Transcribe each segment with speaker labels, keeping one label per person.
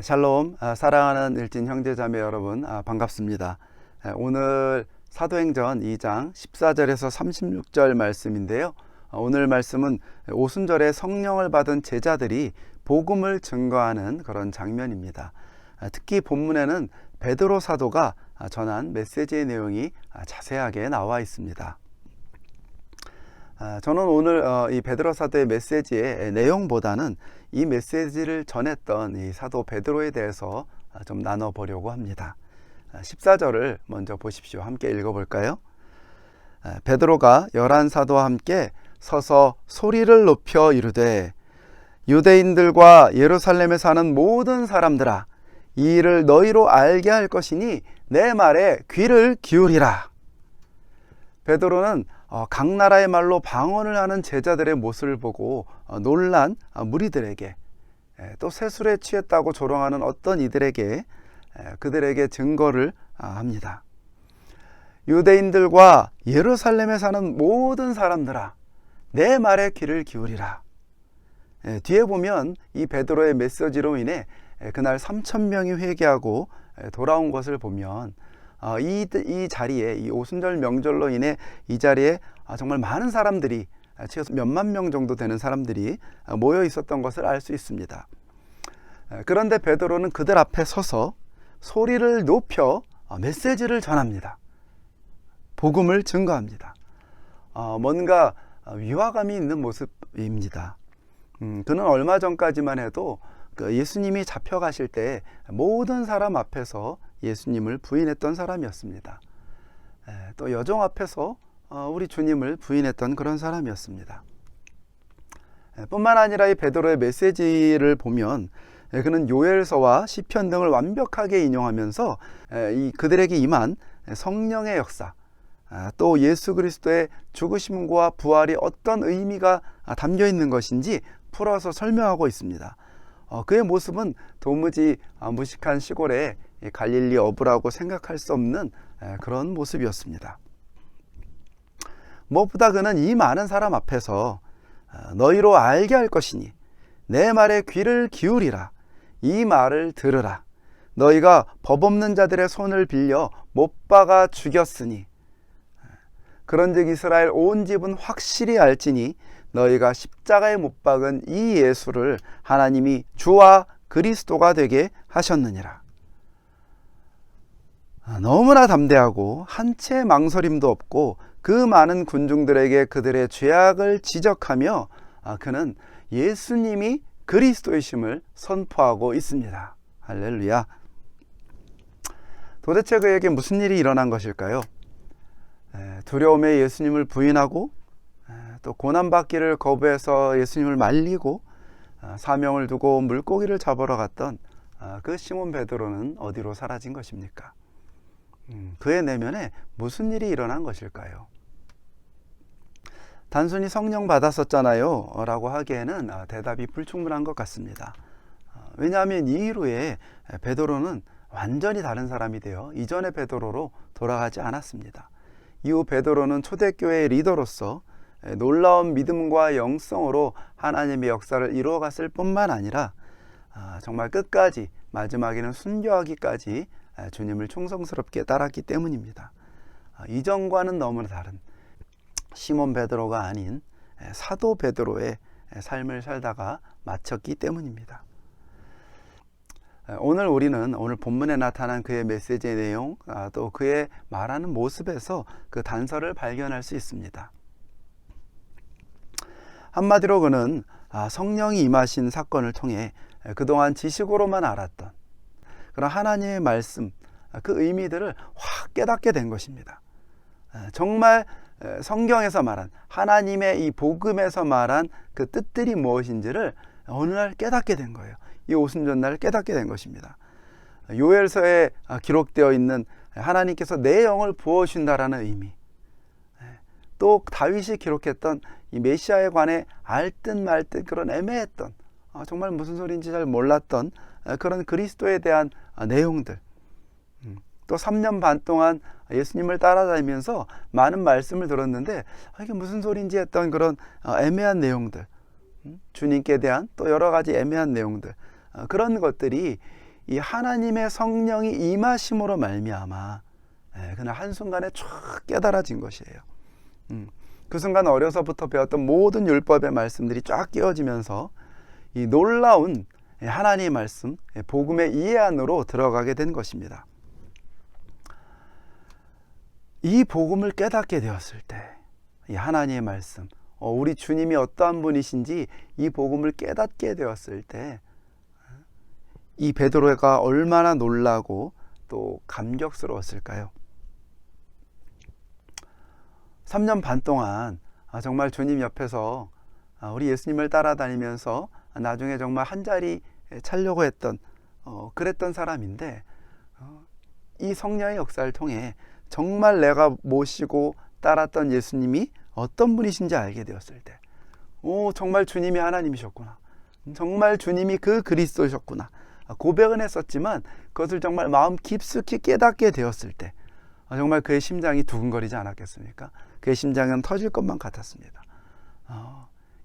Speaker 1: 샬롬, 사랑하는 일진 형제자매 여러분, 반갑습니다. 오늘 사도행전 2장 14절에서 36절 말씀인데요. 오늘 말씀은 오순절에 성령을 받은 제자들이 복음을 증거하는 그런 장면입니다. 특히 본문에는 베드로 사도가 전한 메시지의 내용이 자세하게 나와 있습니다. 저는 오늘 이 베드로 사도의 메시지의 내용보다는 이 메시지를 전했던 이 사도 베드로에 대해서 좀 나눠보려고 합니다. 14절을 먼저 보십시오. 함께 읽어볼까요? 베드로가 11사도와 함께 서서 소리를 높여 이르되 유대인들과 예루살렘에 사는 모든 사람들아, 이 일을 너희로 알게 할 것이니 내 말에 귀를 기울이라. 베드로는 각 나라의 말로 방언을 하는 제자들의 모습을 보고 놀란 무리들에게, 또 세술에 취했다고 조롱하는 어떤 이들에게 그들에게 증거를 합니다. 유대인들과 예루살렘에 사는 모든 사람들아, 내 말에 귀를 기울이라. 뒤에 보면 이 베드로의 메시지로 인해 그날 3,000명이 회개하고 돌아온 것을 보면 이 자리에, 이 오순절 명절로 인해 이 자리에 정말 많은 사람들이, 최소 몇만 명 정도 되는 사람들이 모여 있었던 것을 알 수 있습니다. 그런데 베드로는 그들 앞에 서서 소리를 높여 메시지를 전합니다. 복음을 증거합니다. 뭔가 위화감이 있는 모습입니다. 그는 얼마 전까지만 해도 예수님이 잡혀가실 때 모든 사람 앞에서 예수님을 부인했던 사람이었습니다. 또 여종 앞에서 우리 주님을 부인했던 그런 사람이었습니다. 뿐만 아니라 이 베드로의 메시지를 보면 그는 요엘서와 시편 등을 완벽하게 인용하면서 그들에게 임한 성령의 역사, 또 예수 그리스도의 죽으심과 부활이 어떤 의미가 담겨 있는 것인지 풀어서 설명하고 있습니다. 그의 모습은 도무지 무식한 시골의 갈릴리 어부라고 생각할 수 없는 그런 모습이었습니다. 무엇보다 그는 이 많은 사람 앞에서 너희로 알게 할 것이니 내 말에 귀를 기울이라. 이 말을 들으라. 너희가 법 없는 자들의 손을 빌려 못 박아 죽였으니 그런즉 이스라엘 온 집은 확실히 알지니 너희가 십자가에 못 박은 이 예수를 하나님이 주와 그리스도가 되게 하셨느니라. 너무나 담대하고 한 채 망설임도 없고 그 많은 군중들에게 그들의 죄악을 지적하며 그는 예수님이 그리스도이심을 선포하고 있습니다. 할렐루야. 도대체 그에게 무슨 일이 일어난 것일까요? 두려움에 예수님을 부인하고 또 고난받기를 거부해서 예수님을 말리고 사명을 두고 물고기를 잡으러 갔던 그 시몬 베드로는 어디로 사라진 것입니까? 그의 내면에 무슨 일이 일어난 것일까요? 단순히 성령 받았었잖아요 라고 하기에는 대답이 불충분한 것 같습니다. 왜냐하면 이 이후에 베드로는 완전히 다른 사람이 되어 이전의 베드로로 돌아가지 않았습니다. 이후 베드로는 초대교회의 리더로서 놀라운 믿음과 영성으로 하나님의 역사를 이루어갔을 뿐만 아니라 정말 끝까지, 마지막에는 순교하기까지 주님을 충성스럽게 따랐기 때문입니다. 이전과는 너무나 다른 시몬 베드로가 아닌 사도 베드로의 삶을 살다가 마쳤기 때문입니다. 우리는 오늘 본문에 나타난 그의 메시지의 내용, 또 그의 말하는 모습에서 그 단서를 발견할 수 있습니다. 한마디로 그는 성령이 임하신 사건을 통해 그동안 지식으로만 알았던 그런 하나님의 말씀, 그 의미들을 확 깨닫게 된 것입니다. 정말 성경에서 말한, 하나님의 이 복음에서 말한 그 뜻들이 무엇인지를 어느 날 깨닫게 된 거예요. 이 오순절날 깨닫게 된 것입니다. 요엘서에 기록되어 있는 하나님께서 내 영을 부어주신다라는 의미, 또 다윗이 기록했던 이 메시아에 관해 알듯 말듯 그런 애매했던, 정말 무슨 소리인지 잘 몰랐던 그런 그리스도에 대한 내용들, 또 3년 반 동안 예수님을 따라다니면서 많은 말씀을 들었는데 이게 무슨 소리인지 했던 그런 애매한 내용들, 주님께 대한 또 여러 가지 애매한 내용들, 그런 것들이 이 하나님의 성령이 임하심으로 말미암아 그날 한순간에 쫙 깨달아진 것이에요. 그 순간 어려서부터 배웠던 모든 율법의 말씀들이 쫙 깨어지면서 이 놀라운 하나님의 말씀, 복음의 이해 안으로 들어가게 된 것입니다. 이 복음을 깨닫게 되었을 때 이 하나님의 말씀, 우리 주님이 어떠한 분이신지 이 복음을 깨닫게 되었을 때 이 베드로가 얼마나 놀라고 또 감격스러웠을까요? 3년 반 동안 정말 주님 옆에서 우리 예수님을 따라다니면서 나중에 정말 한 자리 차려고 했던 그랬던 사람인데 이 성령의 역사를 통해 정말 내가 모시고 따랐던 예수님이 어떤 분이신지 알게 되었을 때 정말 주님이 하나님이셨구나, 정말 주님이 그 그리스도셨구나 고백은 했었지만 그것을 정말 마음 깊숙이 깨닫게 되었을 때 정말 그의 심장이 두근거리지 않았겠습니까? 그의 심장은 터질 것만 같았습니다.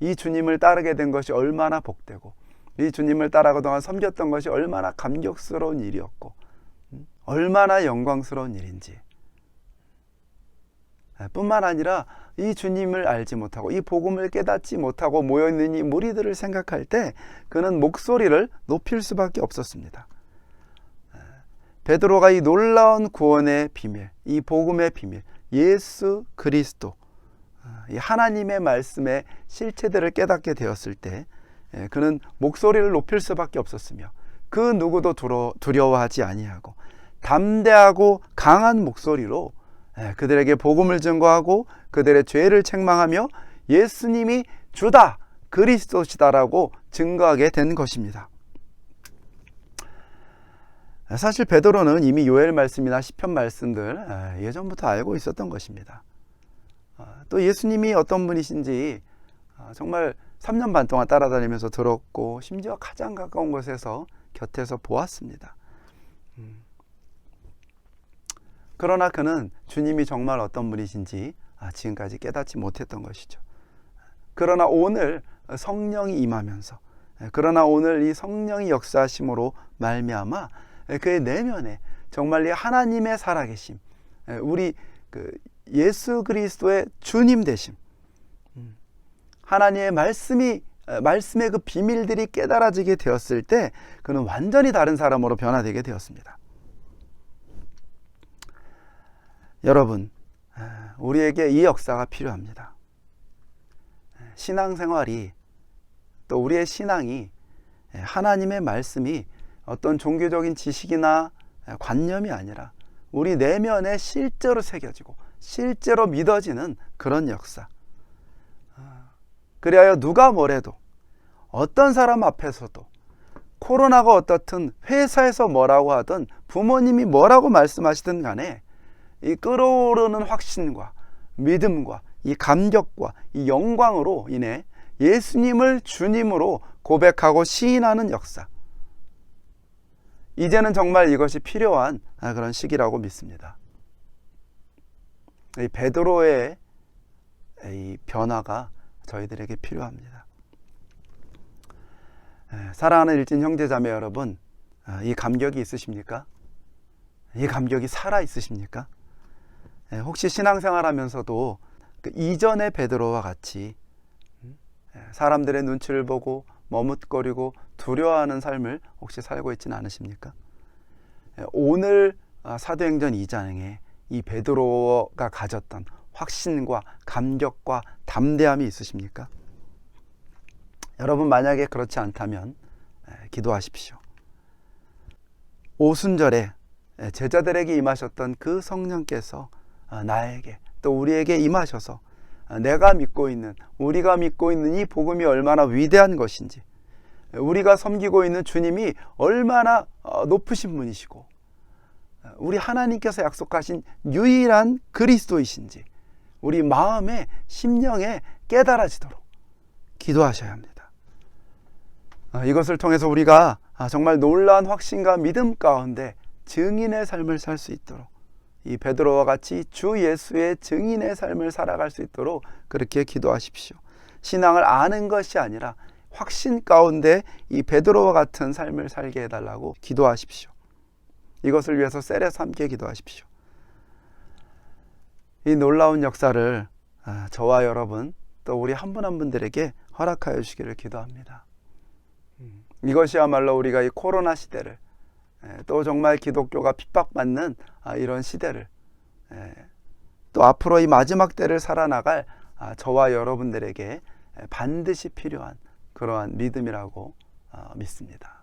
Speaker 1: 이 주님을 따르게 된 것이 얼마나 복되고 이 주님을 따라 그동안 섬겼던 것이 얼마나 감격스러운 일이었고 얼마나 영광스러운 일인지, 뿐만 아니라 이 주님을 알지 못하고 이 복음을 깨닫지 못하고 모여있는 이 무리들을 생각할 때 그는 목소리를 높일 수밖에 없었습니다. 베드로가 이 놀라운 구원의 비밀, 이 복음의 비밀, 예수 그리스도, 이 하나님의 말씀의 실체들을 깨닫게 되었을 때 그는 목소리를 높일 수밖에 없었으며 그 누구도 두려워하지 아니하고 담대하고 강한 목소리로 그들에게 복음을 증거하고 그들의 죄를 책망하며 예수님이 주다, 그리스도시다라고 증거하게 된 것입니다. 사실 베드로는 이미 요엘 말씀이나 시편 말씀들 예전부터 알고 있었던 것입니다. 또 예수님이 어떤 분이신지 정말 3년 반 동안 따라다니면서 들었고 심지어 가장 가까운 곳에서 곁에서 보았습니다. 그러나 그는 주님이 정말 어떤 분이신지 지금까지 깨닫지 못했던 것이죠. 그러나 오늘 성령이 임하면서, 그러나 오늘 이 성령이 역사하심으로 말미암아 그의 내면에 정말 이 하나님의 살아계심, 우리 예수 그리스도의 주님 되심, 하나님의 말씀의 그 비밀들이 깨달아지게 되었을 때 그는 완전히 다른 사람으로 변화되게 되었습니다. 여러분, 우리에게 이 역사가 필요합니다. 신앙생활이, 또 우리의 신앙이, 하나님의 말씀이 어떤 종교적인 지식이나 관념이 아니라 우리 내면에 실제로 새겨지고 실제로 믿어지는 그런 역사. 그리하여 누가 뭐래도, 어떤 사람 앞에서도, 코로나가 어떻든, 회사에서 뭐라고 하든, 부모님이 뭐라고 말씀하시든 간에 이 끓어오르는 확신과 믿음과 이 감격과 이 영광으로 인해 예수님을 주님으로 고백하고 시인하는 역사, 이제는 정말 이것이 필요한 그런 시기라고 믿습니다. 이 베드로의 이 변화가 저희들에게 필요합니다. 사랑하는 일진 형제자매 여러분, 이 감격이 있으십니까? 이 감격이 살아 있으십니까? 혹시 신앙생활 하면서도 그 이전의 베드로와 같이 사람들의 눈치를 보고 머뭇거리고 두려워하는 삶을 혹시 살고 있지는 않으십니까? 오늘 사도행전 2장에 이 베드로가 가졌던 확신과 감격과 담대함이 있으십니까? 여러분, 만약에 그렇지 않다면 기도하십시오. 오순절에 제자들에게 임하셨던 그 성령께서 나에게 또 우리에게 임하셔서 내가 믿고 있는, 우리가 믿고 있는 이 복음이 얼마나 위대한 것인지, 우리가 섬기고 있는 주님이 얼마나 높으신 분이시고 우리 하나님께서 약속하신 유일한 그리스도이신지 우리 마음에, 심령에 깨달아지도록 기도하셔야 합니다. 이것을 통해서 우리가 정말 놀라운 확신과 믿음 가운데 증인의 삶을 살 수 있도록, 이 베드로와 같이 주 예수의 증인의 삶을 살아갈 수 있도록 그렇게 기도하십시오. 신앙을 아는 것이 아니라 확신 가운데 이 베드로와 같은 삶을 살게 해달라고 기도하십시오. 이것을 위해서 셀에서 함께 기도하십시오. 이 놀라운 역사를 저와 여러분 또 우리 한 분 한 분들에게 허락하여 주시기를 기도합니다. 이것이야말로 우리가 이 코로나 시대를 또 정말 기독교가 핍박받는 이런 시대를 또 앞으로 이 마지막 때를 살아나갈 저와 여러분들에게 반드시 필요한 그러한 믿음이라고 믿습니다.